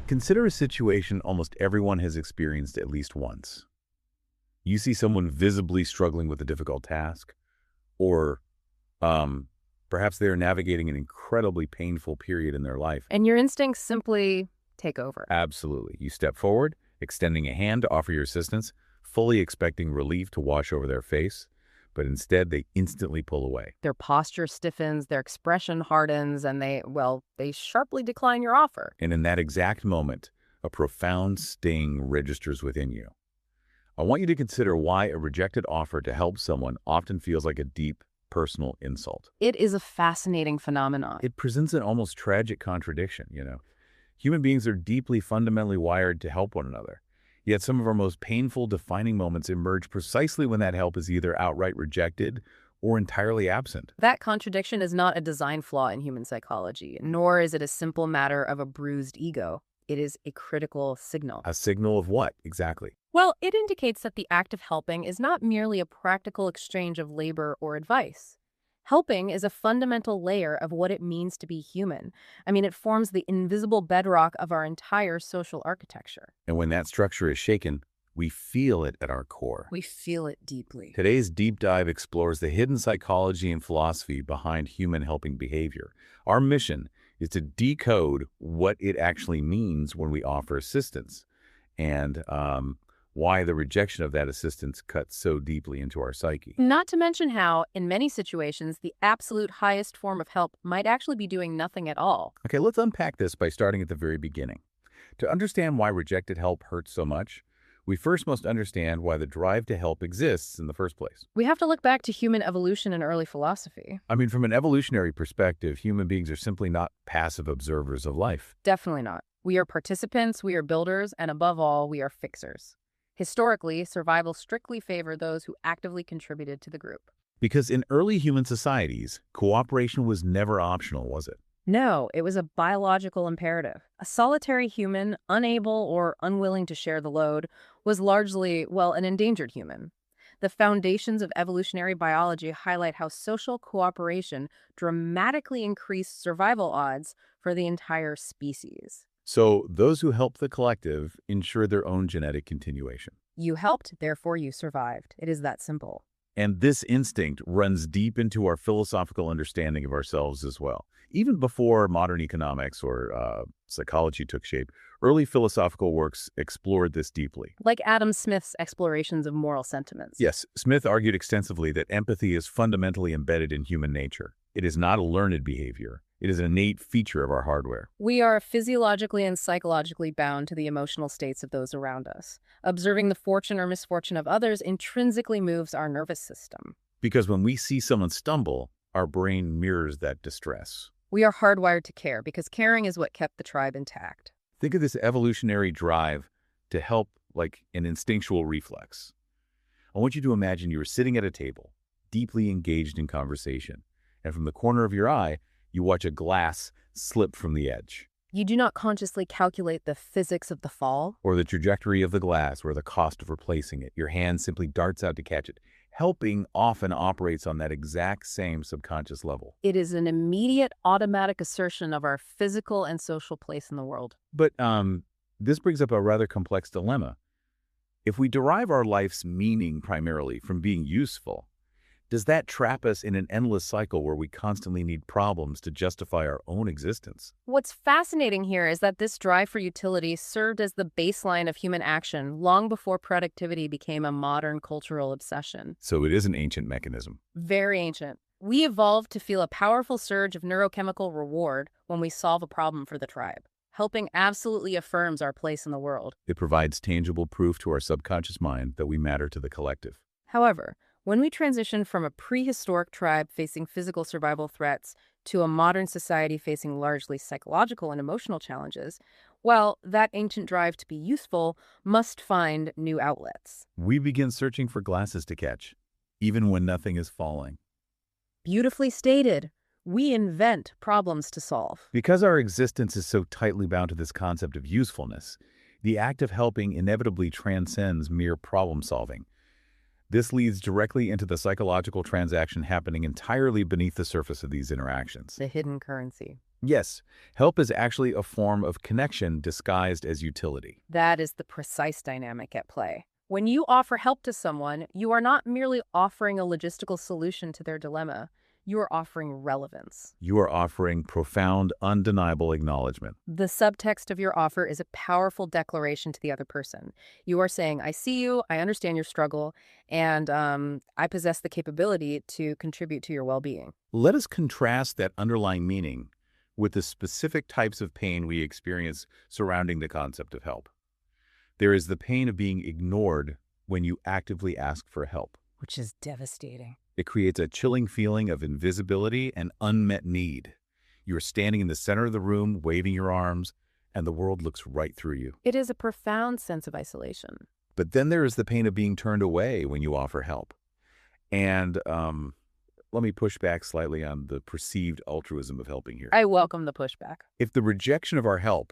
Consider a situation almost everyone has experienced at least once. You see someone visibly struggling with a difficult task, or um, perhaps they are navigating an incredibly painful period in their life. And your instincts simply take over. Absolutely. You step forward, extending a hand to offer your assistance, fully expecting relief to wash over their face, but instead they instantly pull away. Their posture stiffens, their expression hardens, and they sharply decline your offer. And in that exact moment, a profound sting registers within you. I want you to consider why a rejected offer to help someone often feels like a deep, personal insult. It is a fascinating phenomenon. It presents an almost tragic contradiction, Human beings are deeply fundamentally wired to help one another. Yet some of our most painful, defining moments emerge precisely when that help is either outright rejected or entirely absent. That contradiction is not a design flaw in human psychology, nor is it a simple matter of a bruised ego. It is a critical signal. A signal of what, exactly? Well, it indicates that the act of helping is not merely a practical exchange of labor or advice. Helping is a fundamental layer of what it means to be human. It forms the invisible bedrock of our entire social architecture. And when that structure is shaken, we feel it at our core. We feel it deeply. Today's deep dive explores the hidden psychology and philosophy behind human helping behavior. Our mission is to decode what it actually means when we offer assistance and why the rejection of that assistance cuts so deeply into our psyche. Not to mention how, in many situations, the absolute highest form of help might actually be doing nothing at all. Okay, let's unpack this by starting at the very beginning. To understand why rejected help hurts so much, we first must understand why the drive to help exists in the first place. We have to look back to human evolution and early philosophy. From an evolutionary perspective, human beings are simply not passive observers of life. Definitely not. We are participants, we are builders, and above all, we are fixers. Historically, survival strictly favored those who actively contributed to the group. Because in early human societies, cooperation was never optional, was it? No, it was a biological imperative. A solitary human, unable or unwilling to share the load, was largely, an endangered human. The foundations of evolutionary biology highlight how social cooperation dramatically increased survival odds for the entire species. So those who help the collective ensure their own genetic continuation. You helped, therefore you survived. It is that simple. And this instinct runs deep into our philosophical understanding of ourselves as well. Even before modern economics or psychology took shape, early philosophical works explored this deeply. Like Adam Smith's explorations of moral sentiments. Yes, Smith argued extensively that empathy is fundamentally embedded in human nature. It is not a learned behavior. It is an innate feature of our hardware. We are physiologically and psychologically bound to the emotional states of those around us. Observing the fortune or misfortune of others intrinsically moves our nervous system. Because when we see someone stumble, our brain mirrors that distress. We are hardwired to care because caring is what kept the tribe intact. Think of this evolutionary drive to help like an instinctual reflex. I want you to imagine you are sitting at a table, deeply engaged in conversation, and from the corner of your eye, you watch a glass slip from the edge. You do not consciously calculate the physics of the fall. Or the trajectory of the glass or the cost of replacing it. Your hand simply darts out to catch it. Helping often operates on that exact same subconscious level. It is an immediate automatic assertion of our physical and social place in the world. But this brings up a rather complex dilemma. If we derive our life's meaning primarily from being useful, does that trap us in an endless cycle where we constantly need problems to justify our own existence? What's fascinating here is that this drive for utility served as the baseline of human action long before productivity became a modern cultural obsession. So it is an ancient mechanism. Very ancient. We evolved to feel a powerful surge of neurochemical reward when we solve a problem for the tribe. Helping absolutely affirms our place in the world. It provides tangible proof to our subconscious mind that we matter to the collective. However, when we transition from a prehistoric tribe facing physical survival threats to a modern society facing largely psychological and emotional challenges, that ancient drive to be useful must find new outlets. We begin searching for glasses to catch, even when nothing is falling. Beautifully stated. We invent problems to solve. Because our existence is so tightly bound to this concept of usefulness, the act of helping inevitably transcends mere problem solving. This leads directly into the psychological transaction happening entirely beneath the surface of these interactions. The hidden currency. Yes, help is actually a form of connection disguised as utility. That is the precise dynamic at play. When you offer help to someone, you are not merely offering a logistical solution to their dilemma. You are offering relevance. You are offering profound, undeniable acknowledgement. The subtext of your offer is a powerful declaration to the other person. You are saying, I see you, I understand your struggle, and I possess the capability to contribute to your well-being. Let us contrast that underlying meaning with the specific types of pain we experience surrounding the concept of help. There is the pain of being ignored when you actively ask for help. Which is devastating. It creates a chilling feeling of invisibility and unmet need. You are standing in the center of the room, waving your arms, and the world looks right through you. It is a profound sense of isolation. But then there is the pain of being turned away when you offer help. And let me push back slightly on the perceived altruism of helping here. I welcome the pushback. If the rejection of our help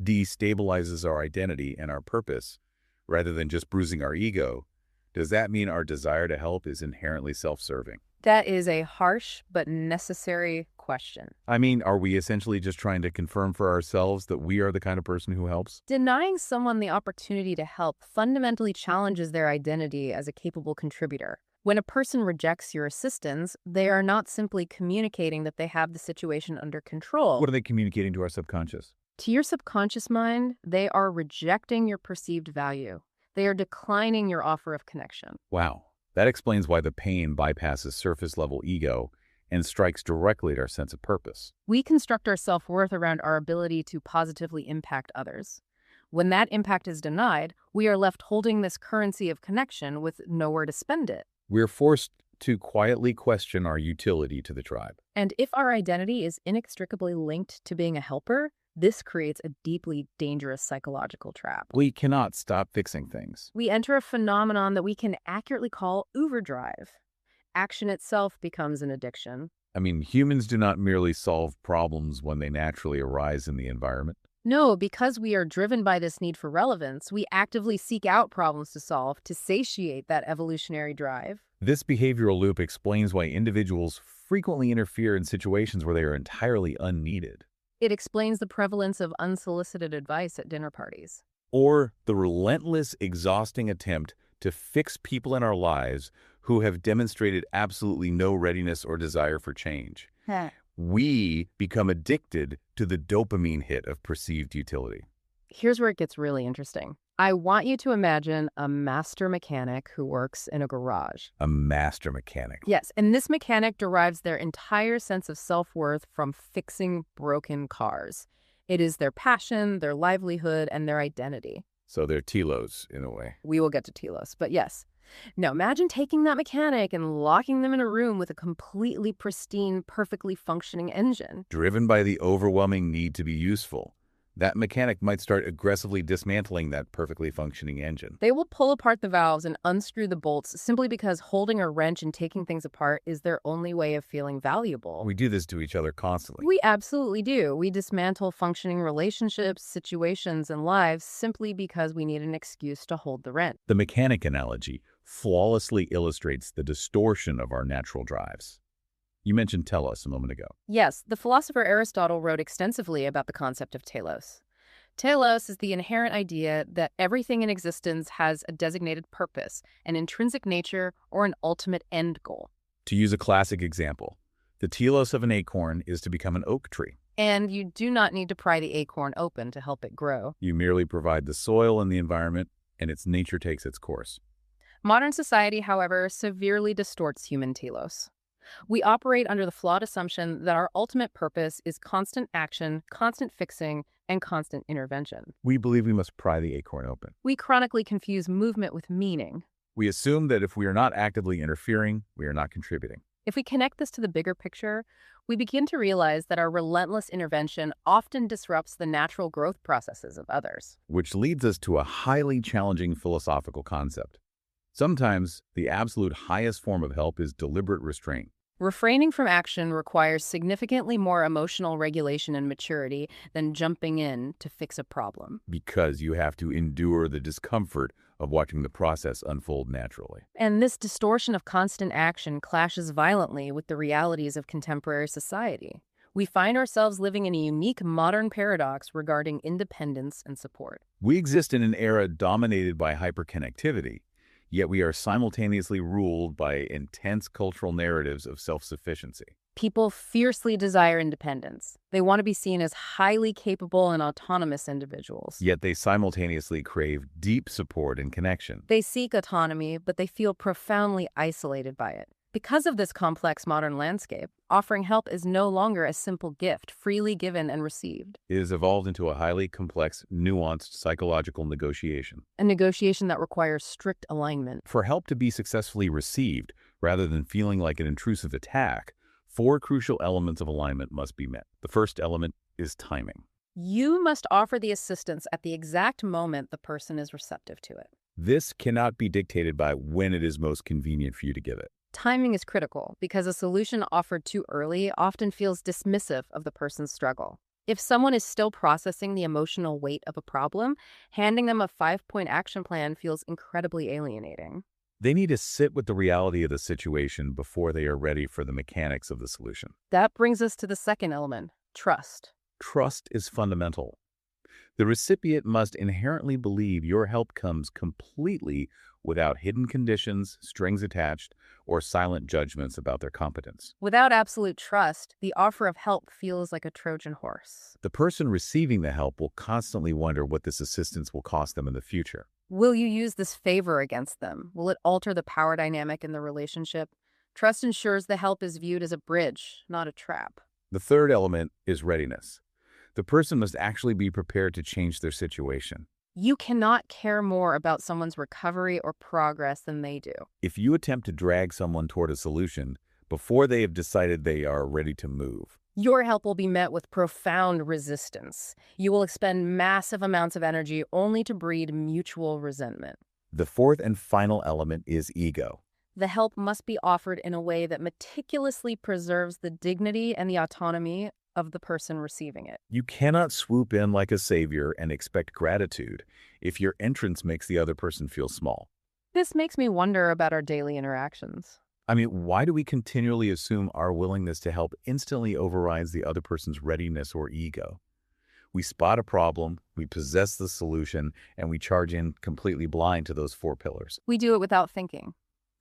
destabilizes our identity and our purpose, rather than just bruising our ego, does that mean our desire to help is inherently self-serving? That is a harsh but necessary question. I mean, are we essentially just trying to confirm for ourselves that we are the kind of person who helps? Denying someone the opportunity to help fundamentally challenges their identity as a capable contributor. When a person rejects your assistance, they are not simply communicating that they have the situation under control. What are they communicating to our subconscious? To your subconscious mind, they are rejecting your perceived value. They are declining your offer of connection. Wow. That explains why the pain bypasses surface-level ego and strikes directly at our sense of purpose. We construct our self-worth around our ability to positively impact others. When that impact is denied, we are left holding this currency of connection with nowhere to spend it. We're forced to quietly question our utility to the tribe. And if our identity is inextricably linked to being a helper, this creates a deeply dangerous psychological trap. We cannot stop fixing things. We enter a phenomenon that we can accurately call Uberdrive. Action itself becomes an addiction. I mean, humans do not merely solve problems when they naturally arise in the environment. No, because we are driven by this need for relevance, we actively seek out problems to solve to satiate that evolutionary drive. This behavioral loop explains why individuals frequently interfere in situations where they are entirely unneeded. It explains the prevalence of unsolicited advice at dinner parties. Or the relentless, exhausting attempt to fix people in our lives who have demonstrated absolutely no readiness or desire for change. We become addicted to the dopamine hit of perceived utility. Here's where it gets really interesting. I want you to imagine a master mechanic who works in a garage. A master mechanic. Yes, and this mechanic derives their entire sense of self-worth from fixing broken cars. It is their passion, their livelihood, and their identity. So they're Telos, in a way. We will get to Telos, but yes. Now, imagine taking that mechanic and locking them in a room with a completely pristine, perfectly functioning engine. Driven by the overwhelming need to be useful, that mechanic might start aggressively dismantling that perfectly functioning engine. They will pull apart the valves and unscrew the bolts simply because holding a wrench and taking things apart is their only way of feeling valuable. We do this to each other constantly. We absolutely do. We dismantle functioning relationships, situations, and lives simply because we need an excuse to hold the wrench. The mechanic analogy flawlessly illustrates the distortion of our natural drives. You mentioned Telos a moment ago. Yes, the philosopher Aristotle wrote extensively about the concept of telos. Telos is the inherent idea that everything in existence has a designated purpose, an intrinsic nature, or an ultimate end goal. To use a classic example, the telos of an acorn is to become an oak tree. And you do not need to pry the acorn open to help it grow. You merely provide the soil and the environment, and its nature takes its course. Modern society, however, severely distorts human telos. We operate under the flawed assumption that our ultimate purpose is constant action, constant fixing, and constant intervention. We believe we must pry the acorn open. We chronically confuse movement with meaning. We assume that if we are not actively interfering, we are not contributing. If we connect this to the bigger picture, we begin to realize that our relentless intervention often disrupts the natural growth processes of others. Which leads us to a highly challenging philosophical concept. Sometimes, the absolute highest form of help is deliberate restraint. Refraining from action requires significantly more emotional regulation and maturity than jumping in to fix a problem. Because you have to endure the discomfort of watching the process unfold naturally. And this distortion of constant action clashes violently with the realities of contemporary society. We find ourselves living in a unique modern paradox regarding independence and support. We exist in an era dominated by hyperconnectivity, yet we are simultaneously ruled by intense cultural narratives of self-sufficiency. People fiercely desire independence. They want to be seen as highly capable and autonomous individuals. Yet they simultaneously crave deep support and connection. They seek autonomy, but they feel profoundly isolated by it. Because of this complex modern landscape, offering help is no longer a simple gift, freely given and received. It has evolved into a highly complex, nuanced psychological negotiation. A negotiation that requires strict alignment. For help to be successfully received, rather than feeling like an intrusive attack, four crucial elements of alignment must be met. The first element is timing. You must offer the assistance at the exact moment the person is receptive to it. This cannot be dictated by when it is most convenient for you to give it. Timing is critical because a solution offered too early often feels dismissive of the person's struggle. If someone is still processing the emotional weight of a problem, handing them a 5-point action plan feels incredibly alienating. They need to sit with the reality of the situation before they are ready for the mechanics of the solution. That brings us to the second element, trust. Trust is fundamental. The recipient must inherently believe your help comes completely without hidden conditions, strings attached, or silent judgments about their competence. Without absolute trust, the offer of help feels like a Trojan horse. The person receiving the help will constantly wonder what this assistance will cost them in the future. Will you use this favor against them? Will it alter the power dynamic in the relationship? Trust ensures the help is viewed as a bridge, not a trap. The third element is readiness. The person must actually be prepared to change their situation. You cannot care more about someone's recovery or progress than they do. If you attempt to drag someone toward a solution before they have decided they are ready to move, Your help will be met with profound resistance. You will expend massive amounts of energy only to breed mutual resentment. the fourth and final element is ego. The help must be offered in a way that meticulously preserves the dignity and the autonomy of the person receiving it. You cannot swoop in like a savior and expect gratitude if your entrance makes the other person feel small. This makes me wonder about our daily interactions. I mean, why do we continually assume our willingness to help instantly overrides the other person's readiness or ego? We spot a problem, we possess the solution, and we charge in completely blind to those four pillars. We do it without thinking.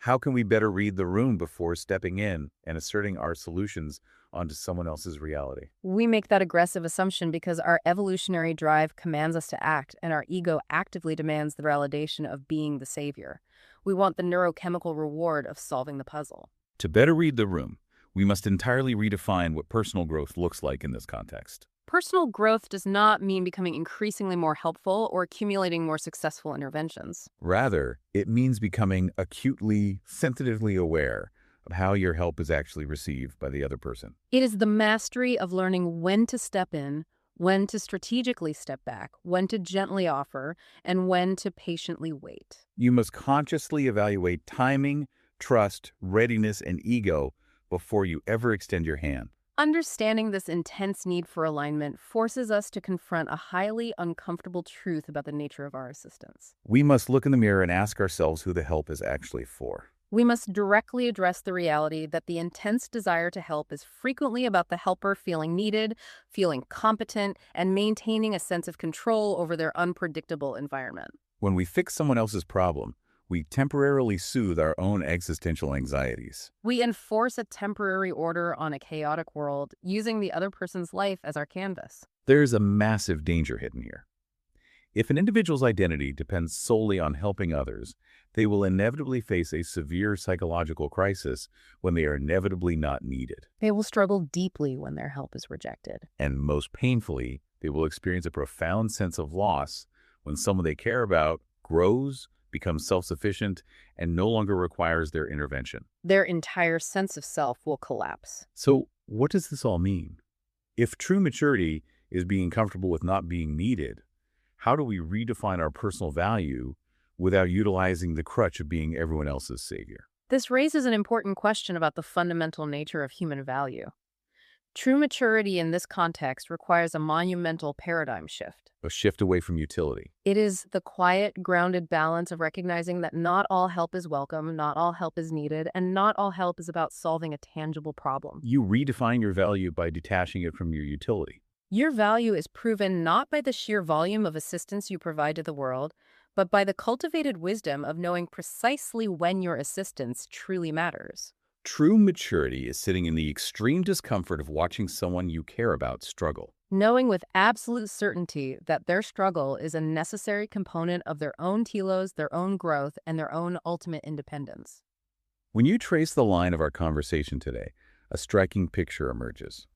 How can we better read the room before stepping in and asserting our solutions onto someone else's reality? We make that aggressive assumption because our evolutionary drive commands us to act, and our ego actively demands the validation of being the savior. We want the neurochemical reward of solving the puzzle. To better read the room, we must entirely redefine what personal growth looks like in this context. Personal growth does not mean becoming increasingly more helpful or accumulating more successful interventions. Rather, it means becoming acutely, sensitively aware of how your help is actually received by the other person. It is the mastery of learning when to step in, when to strategically step back, when to gently offer, and when to patiently wait. You must consciously evaluate timing, trust, readiness, and ego before you ever extend your hand. Understanding this intense need for alignment forces us to confront a highly uncomfortable truth about the nature of our assistance. We must look in the mirror and ask ourselves who the help is actually for. We must directly address the reality that the intense desire to help is frequently about the helper feeling needed, feeling competent, and maintaining a sense of control over their unpredictable environment. When we fix someone else's problem, we temporarily soothe our own existential anxieties. We enforce a temporary order on a chaotic world, using the other person's life as our canvas. There is a massive danger hidden here. If an individual's identity depends solely on helping others, they will inevitably face a severe psychological crisis when they are inevitably not needed. They will struggle deeply when their help is rejected. And most painfully, they will experience a profound sense of loss when someone they care about grows, becomes self-sufficient, and no longer requires their intervention. Their entire sense of self will collapse. So, what does this all mean? If true maturity is being comfortable with not being needed, how do we redefine our personal value without utilizing the crutch of being everyone else's savior? This raises an important question about the fundamental nature of human value. True maturity in this context requires a monumental paradigm shift. A shift away from utility. It is the quiet, grounded balance of recognizing that not all help is welcome, not all help is needed, and not all help is about solving a tangible problem. You redefine your value by detaching it from your utility. Your value is proven not by the sheer volume of assistance you provide to the world, but by the cultivated wisdom of knowing precisely when your assistance truly matters. True maturity is sitting in the extreme discomfort of watching someone you care about struggle. Knowing with absolute certainty that their struggle is a necessary component of their own telos, their own growth, and their own ultimate independence. When you trace the line of our conversation today, a striking picture emerges.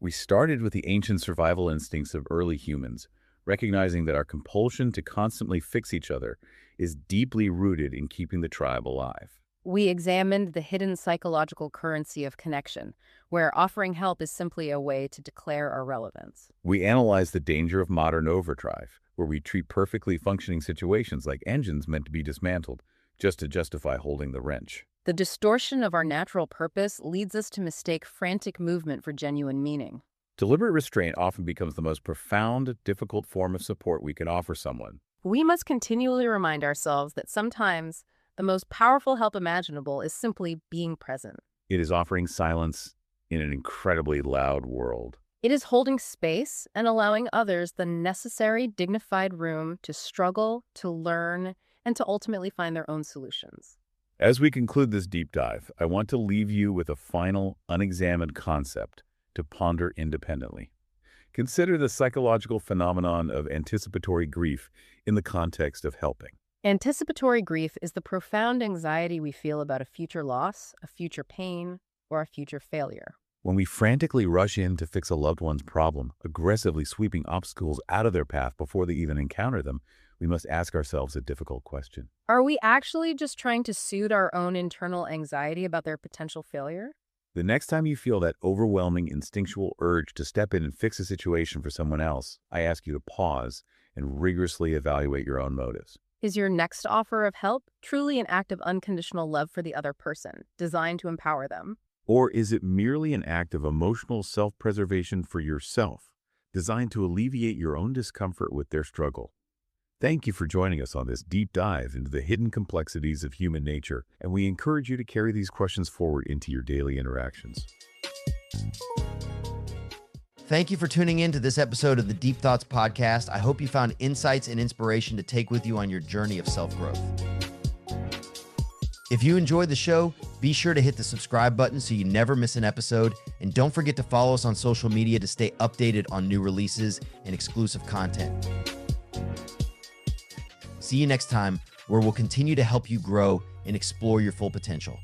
We started with the ancient survival instincts of early humans, recognizing that our compulsion to constantly fix each other is deeply rooted in keeping the tribe alive. We examined the hidden psychological currency of connection, where offering help is simply a way to declare our relevance. We analyzed the danger of modern overdrive, where we treat perfectly functioning situations like engines meant to be dismantled just to justify holding the wrench. The distortion of our natural purpose leads us to mistake frantic movement for genuine meaning. Deliberate restraint often becomes the most profound, difficult form of support we can offer someone. We must continually remind ourselves that sometimes the most powerful help imaginable is simply being present. It is offering silence in an incredibly loud world. It is holding space and allowing others the necessary, dignified room to struggle, to learn, and to ultimately find their own solutions. As we conclude this deep dive, I want to leave you with a final, unexamined concept to ponder independently. Consider the psychological phenomenon of anticipatory grief in the context of helping. Anticipatory grief is the profound anxiety we feel about a future loss, a future pain, or a future failure. When we frantically rush in to fix a loved one's problem, aggressively sweeping obstacles out of their path before they even encounter them, we must ask ourselves a difficult question. Are we actually just trying to soothe our own internal anxiety about their potential failure? The next time you feel that overwhelming instinctual urge to step in and fix a situation for someone else, I ask you to pause and rigorously evaluate your own motives. Is your next offer of help truly an act of unconditional love for the other person, designed to empower them? Or is it merely an act of emotional self-preservation for yourself, designed to alleviate your own discomfort with their struggle? Thank you for joining us on this deep dive into the hidden complexities of human nature, and we encourage you to carry these questions forward into your daily interactions. Thank you for tuning in to this episode of the Deep Thoughts Podcast. I hope you found insights and inspiration to take with you on your journey of self-growth. If you enjoyed the show, be sure to hit the subscribe button so you never miss an episode. And don't forget to follow us on social media to stay updated on new releases and exclusive content. See you next time, where we'll continue to help you grow and explore your full potential.